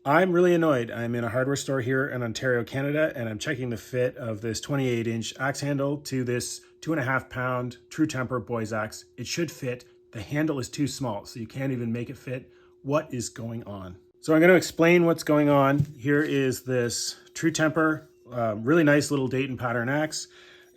I'm really annoyed. I'm in a hardware store here in Ontario, Canada, and I'm checking the fit of this 28-inch axe handle to this 2.5-pound True Temper boys axe. It should fit. The handle is too small, so you can't even make it fit. What is going on? So I'm going to explain what's going on. Here is this True Temper, really nice little Dayton pattern axe.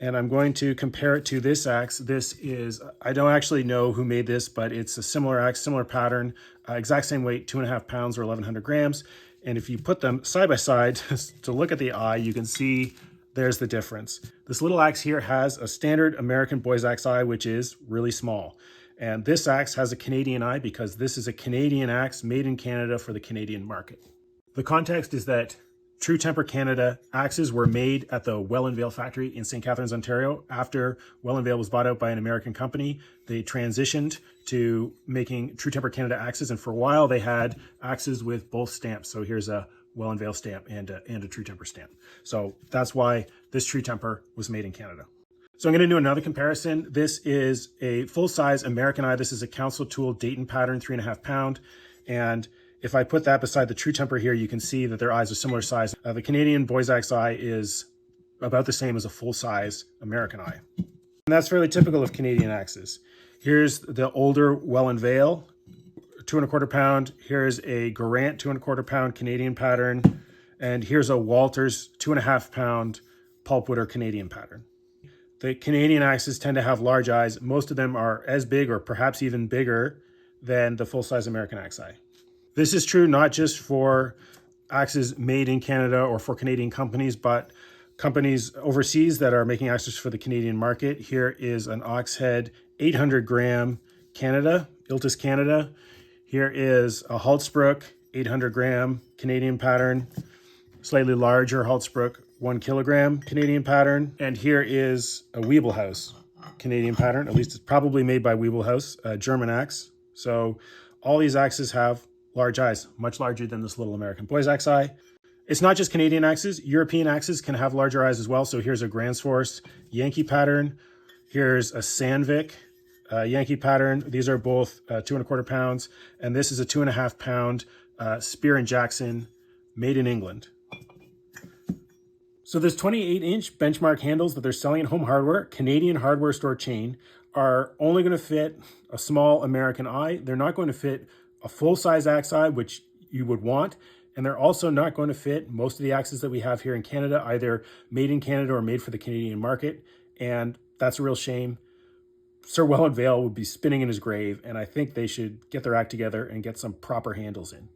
And I'm going to compare it to this axe. This is, I don't actually know who made this, but it's a similar axe, similar pattern, exact same weight, 2.5 pounds or 1,100 grams. And if you put them side by side to look at the eye, you can see there's the difference. This little axe here has a standard American boys axe eye, which is really small. And this axe has a Canadian eye because this is a Canadian axe made in Canada for the Canadian market. The context is that True Temper Canada axes were made at the Wellandale factory in St. Catharines, Ontario. After Wellandale was bought out by an American company, they transitioned to making True Temper Canada axes. And for a while, they had axes with both stamps. So here's a Wellandale stamp and a True Temper stamp. So that's why this True Temper was made in Canada. So I'm going to do another comparison. This is a full-size American eye. This is a Council Tool Dayton pattern, 3.5 pound. And if I put that beside the True Temper here, you can see that their eyes are similar size. The Canadian boys axe eye is about the same as a full-size American eye. And that's fairly typical of Canadian axes. Here's the older Wellandale, 2.25 pound. Here's a Rant, 2.25 pound Canadian pattern. And here's a Walters, 2.5 pound pulpwood or Canadian pattern. The Canadian axes tend to have large eyes. Most of them are as big or perhaps even bigger than the full-size American axe eye. This is true not just for axes made in Canada or for Canadian companies, but companies overseas that are making axes for the Canadian market. Here is an ox head, 800 gram Canada, Iltis Canada. Here is a Halsbrook, 800 gram Canadian pattern, slightly larger Halsbrook, 1 kilogram Canadian pattern. And here is a Weebelhaus Canadian pattern, at least it's probably made by Weebelhaus, a German axe. So all these axes have large eyes, much larger than this little American boys axe eye. It's not just Canadian axes. European axes can have larger eyes as well. So here's a Gransfors Yankee pattern. Here's a Sandvik Yankee pattern. These are both 2.25 pounds. And this is a 2.5 pound Spear & Jackson made in England. So this 28-inch benchmark handles that they're selling at Home Hardware, Canadian hardware store chain, are only going to fit a small American eye. They're not going to fit a full-size axe eye, which you would want, and they're also not going to fit most of the axes that we have here in Canada, either made in Canada or made for the Canadian market, and that's a real shame. Sir Wellandale would be spinning in his grave, and I think they should get their act together and get some proper handles in.